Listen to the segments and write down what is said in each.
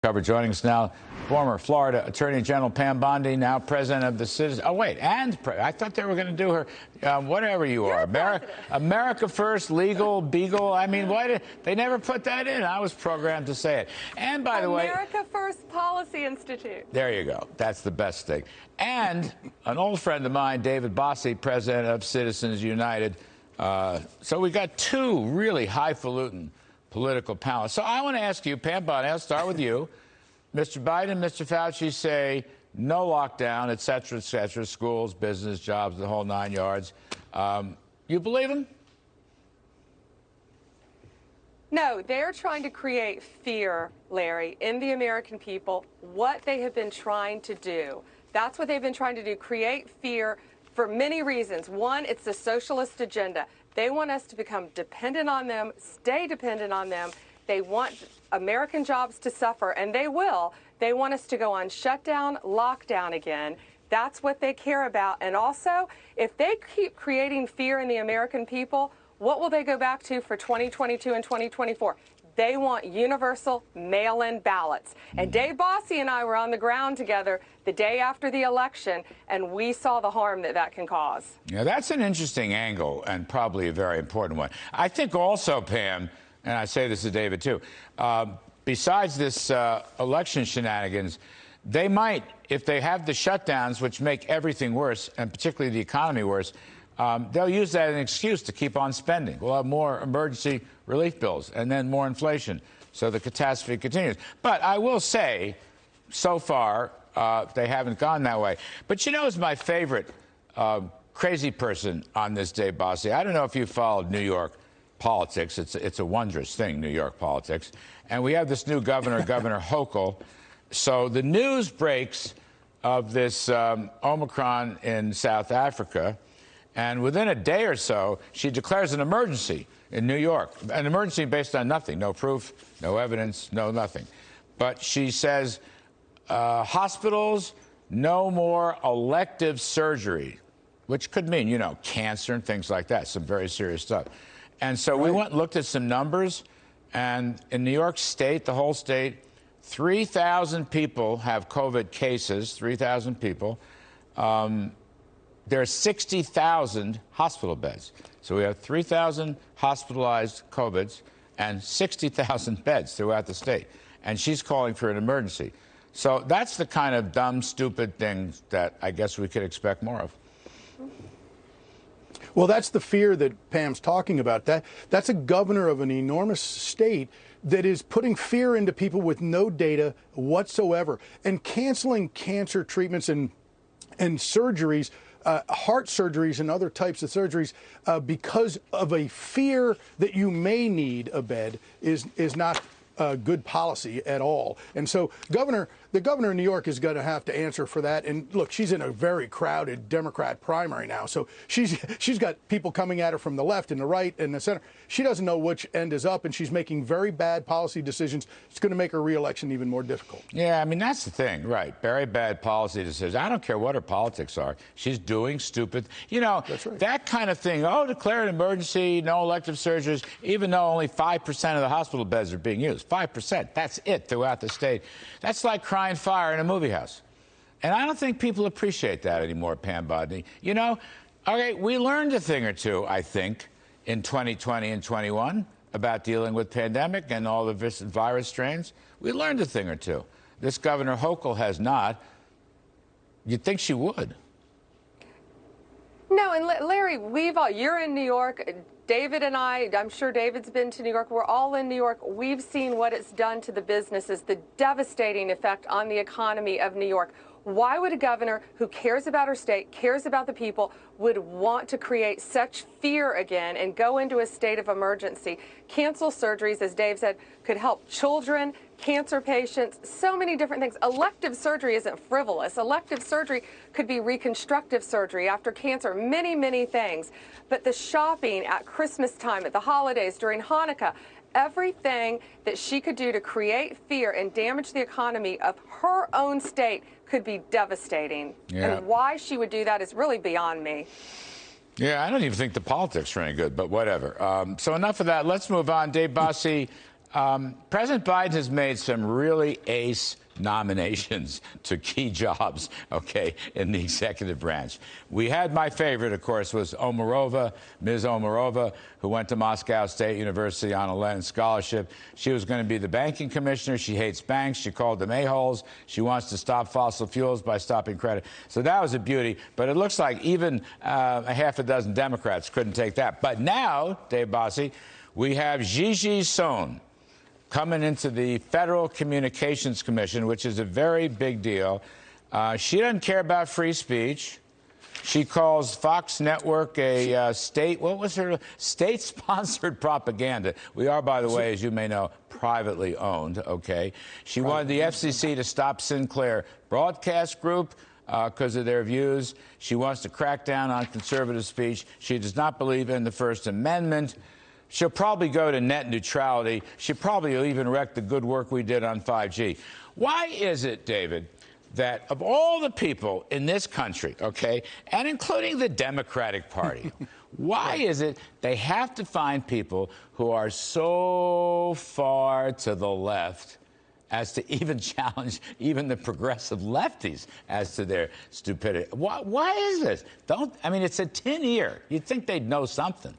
Cover joining us now, former Florida Attorney General Pam Bondi, now president of the Citizens. Oh wait, I thought they were going to do her, whatever you are, America First, Legal Beagle. I mean, why they never put that in? I was programmed to say it. And by the way, America First Policy Institute. There you go. That's the best thing. And an old friend of mine, David Bossie, president of Citizens United. So we got two really highfalutin political panelists. So I want to ask you, Pam Bondi, I'll start with you. Mr. Biden and Mr. Fauci say no lockdown, et cetera, schools, business, jobs, the whole 9 yards. You believe them? No, they're trying to create fear, Larry, in the American people, what they have been trying to do. That's what they've been trying to do, create fear for many reasons. One, it's the socialist agenda. They want us to become dependent on them, stay dependent on them. They want American jobs to suffer, and they will. They want us to go on shutdown, lockdown again. That's what they care about. And also, if they keep creating fear in the American people, what will they go back to for 2022 and 2024? They want universal mail-in ballots. And Dave Bossie and I were on the ground together the day after the election, and we saw the harm that that can cause. Yeah, that's an interesting angle and probably a very important one. I think also, Pam, and I say this to David too, besides this election shenanigans, they might, if they have the shutdowns, which make everything worse, and particularly the economy worse, they'll use that as an excuse to keep on spending. We'll have more emergency relief bills and then more inflation. So the catastrophe continues. But I will say, so far, they haven't gone that way. But you know who's my favorite crazy person on this day, Bossie? I don't know if you followed New York politics. It's a wondrous thing, New York politics. And we have this new governor, Governor Hochul. So the news breaks of this Omicron in South Africa. And within a day or so, she declares an emergency in New York. An emergency based on nothing, no proof, no evidence, no nothing. But she says, hospitals, no more elective surgery, which could mean, you know, cancer and things like that, some very serious stuff. And so we went and looked at some numbers, and in New York State, the whole state, 3,000 people have COVID cases, 3,000 people. There are 60,000 hospital beds. So we have 3,000 hospitalized COVIDs and 60,000 beds throughout the state. And she's calling for an emergency. So that's the kind of dumb, stupid thing that I guess we could expect more of. Well, that's the fear that Pam's talking about. That's a governor of an enormous state that is putting fear into people with no data whatsoever and canceling cancer treatments and surgeries, heart surgeries and other types of surgeries because of a fear that you may need a bed is not good policy at all. And so the governor of New York is going to have to answer for that. And look, she's in a very crowded Democrat primary now. So she's got people coming at her from the left and the right and the center. She doesn't know which end is up, and she's making very bad policy decisions. It's going to make her reelection even more difficult. Yeah, I mean, that's the thing, right? Very bad policy decisions. I don't care what her politics are. She's doing stupid, you know, that kind of thing. Oh, declare an emergency, no elective surgeries, even though only 5% of the hospital beds are being used. 5%. That's it throughout the state. That's like crying fire in a movie house. And I don't think people appreciate that anymore, Pam Bondi. You know, okay, we learned a thing or two, I think, in 2020 and 21 about dealing with pandemic and all the virus strains. We learned a thing or two. This Governor Hochul has not. You'd think she would. No, and Larry, you're in New York. David and I'm sure David's been to New York. We're all in New York. We've seen what it's done to the businesses, the devastating effect on the economy of New York. Why would a governor who cares about her state, cares about the people, would want to create such fear again and go into a state of emergency? Cancel surgeries, as Dave said, could help children, cancer patients, so many different things. Elective surgery isn't frivolous. Elective surgery could be reconstructive surgery after cancer, many, many things. But the shopping at Christmas time, at the holidays, during Hanukkah, everything that she could do to create fear and damage the economy of her own state could be devastating. Yeah. And why she would do that is really beyond me. Yeah, I don't even think the politics are any good, but whatever. So enough of that. Let's move on. Dave Bossie, President Biden has made some really ace nominations to key jobs, okay, in the executive branch. We had my favorite, of course, was Omarova, Ms. Omarova, who went to Moscow State University on a Lenin scholarship. She was going to be the banking commissioner. She hates banks. She called them a-holes. She wants to stop fossil fuels by stopping credit. So that was a beauty. But it looks like even a half a dozen Democrats couldn't take that. But now, Dave Bossie, we have Gigi Sohn coming into the Federal Communications Commission, which is a very big deal. She doesn't care about free speech. She calls Fox Network a state-sponsored propaganda. We are, by the way, as you may know, privately owned, okay? She wanted the FCC to stop Sinclair Broadcast Group because of their views. She wants to crack down on conservative speech. She does not believe in the First Amendment. She'll probably go to net neutrality. She'll probably even wreck the good work we did on 5G. Why is it, David, that of all the people in this country, okay, and including the Democratic Party, why is it they have to find people who are so far to the left as to even challenge even the progressive lefties as to their stupidity? Why is this? It's a tin ear. You'd think they'd know something.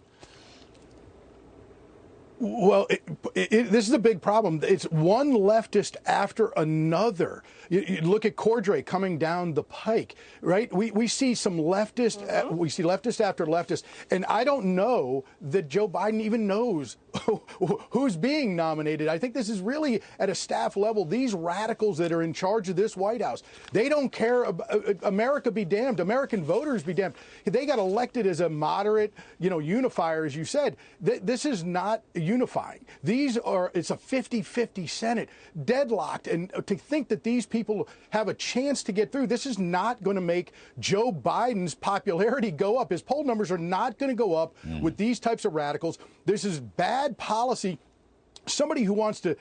Well, this is a big problem. It's one leftist after another. You look at Cordray coming down the pike, right? We see some leftist, we see leftist after leftist, and I don't know that Joe Biden even knows who's being nominated. I think this is really at a staff level. These radicals that are in charge of this White House, they don't care. America be damned. American voters be damned. They got elected as a moderate, unifier, as you said. This is not unifying. It's a 50-50 Senate, deadlocked. And to think that these people have a chance to get through, this is not going to make Joe Biden's popularity go up. His poll numbers are not going to go up with these types of radicals. This is bad policy. Somebody who wants to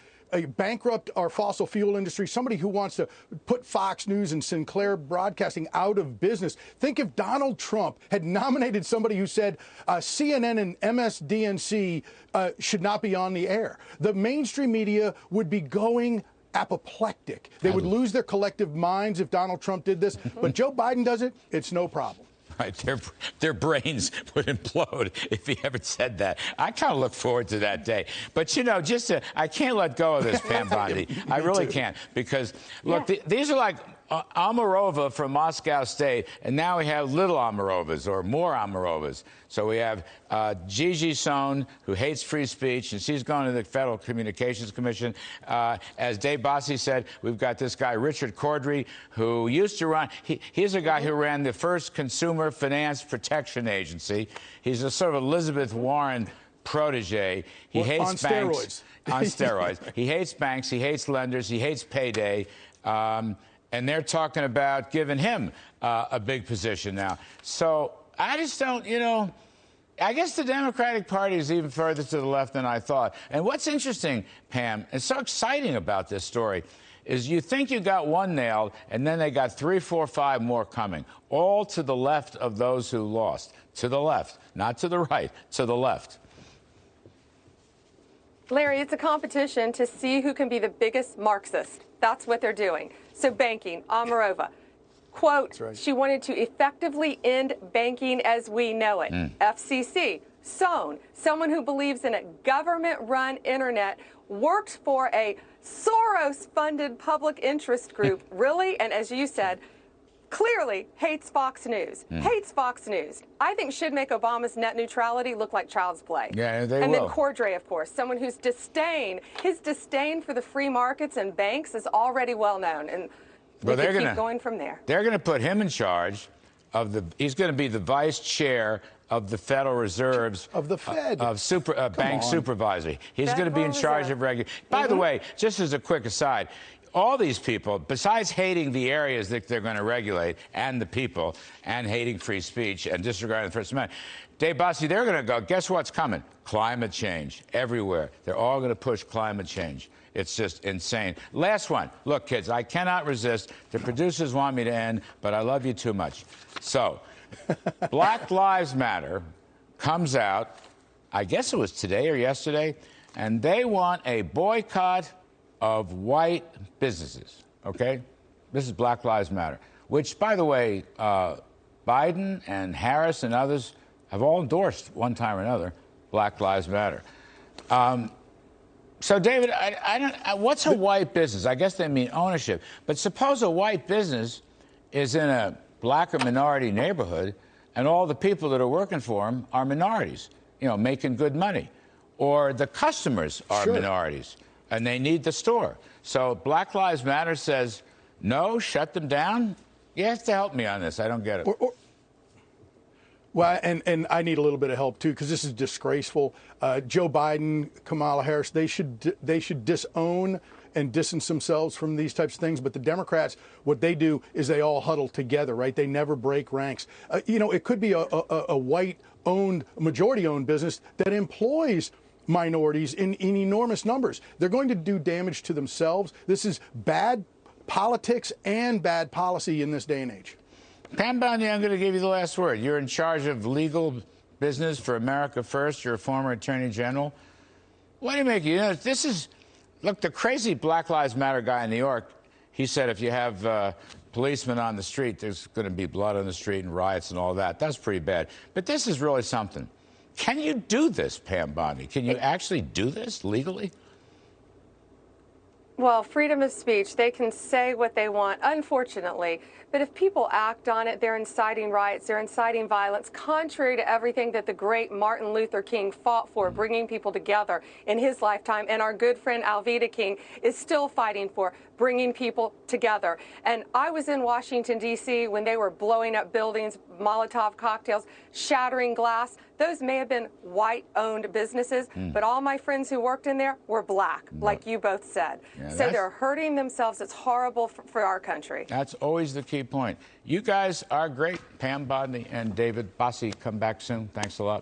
bankrupt our fossil fuel industry, somebody who wants to put Fox News and Sinclair Broadcasting out of business. Think if Donald Trump had nominated somebody who said CNN and MSDNC should not be on the air. The mainstream media would be going apoplectic. They would lose their collective minds if Donald Trump did this. But Joe Biden does it, it's no problem. Right, their brains would implode if he ever said that. I kind of look forward to that day. But, I can't let go of this, Pam Bondi. I really can't. Because, look, these are like Omarova from Moscow State, and now we have little Omarovas or more Omarovas. So we have Gigi Sohn, who hates free speech, and she's going to the Federal Communications Commission. As Dave Bossie said, we've got this guy, Richard Cordray, who used to run, he's a guy who ran the first Consumer Finance Protection Agency. He's a sort of Elizabeth Warren protege. He hates banks. On steroids. He hates banks. He hates lenders. He hates payday. And they're talking about giving him a big position now. So I just don't, I guess the Democratic Party is even further to the left than I thought. And what's interesting, Pam, and so exciting about this story, is you think you got one nailed, and then they got 3, 4, 5 more coming, all to the left of those who lost. To the left, not to the right, to the left. Larry, it's a competition to see who can be the biggest Marxist. That's what they're doing. So banking, Omarova. Quote, right. She wanted to effectively end banking as we know it. FCC, Sohn, someone who believes in a government-run internet, works for a Soros-funded public interest group, really, and as you said, clearly hates Fox News. Hates Fox News. I think should make Obama's net neutrality look like child's play. Yeah, they and will. Then Cordray, of course, someone whose his disdain for the free markets and banks is already well known. And we can keep going from there. They're going to put him in charge of he's going to be the vice chair of the Federal Reserve's of the Fed bank supervisory. He's going to be in charge of regulation. By the way, just as a quick aside, all these people, besides hating the areas that they're going to regulate and the people and hating free speech and disregarding the First Amendment, Dave Bossie, they're going to go, guess what's coming? Climate change everywhere. They're all going to push climate change. It's just insane. Last one. Look, kids, I cannot resist. The producers want me to end, but I love you too much. So, Black Lives Matter comes out, I guess it was today or yesterday, and they want a boycott of white businesses, okay? This is Black Lives Matter, which, by the way, Biden and Harris and others have all endorsed one time or another Black Lives Matter. So, David, I don't. What's a white business? I guess they mean ownership. But suppose a white business is in a black or minority neighborhood, and all the people that are working for them are minorities, making good money, or the customers are minorities, and they need the store. So Black Lives Matter says, no, shut them down. You have to help me on this. I don't get it. Well, and I need a little bit of help too, because this is disgraceful. Joe Biden, Kamala Harris, they should disown and distance themselves from these types of things. But the Democrats, what they do is they all huddle together, right? They never break ranks. It could be a white-owned, majority-owned business that employs minorities in enormous numbers. They're going to do damage to themselves. This is bad politics and bad policy in this day and age. Pam Bondi, I'm going to give you the last word. You're in charge of legal business for America First. You're a former attorney general. What do you make? This is, look, the crazy Black Lives Matter guy in New York, he said if you have policemen on the street, there's going to be blood on the street and riots and all that. That's pretty bad. But this is really something. Can you do this, Pam Bondi? Can you actually do this legally? Well, freedom of speech, they can say what they want, unfortunately. But if people act on it, they're inciting riots, they're inciting violence, contrary to everything that the great Martin Luther King fought for, bringing people together in his lifetime. And our good friend Alveda King is still fighting for, bringing people together. And I was in Washington, D.C. when they were blowing up buildings, Molotov cocktails, shattering glass. Those may have been white-owned businesses, but all my friends who worked in there were black, like you both said. Yeah, so they're hurting themselves. It's horrible for our country. That's always the key point. You guys are great. Pam Bondi and David Bossie, come back soon. Thanks a lot.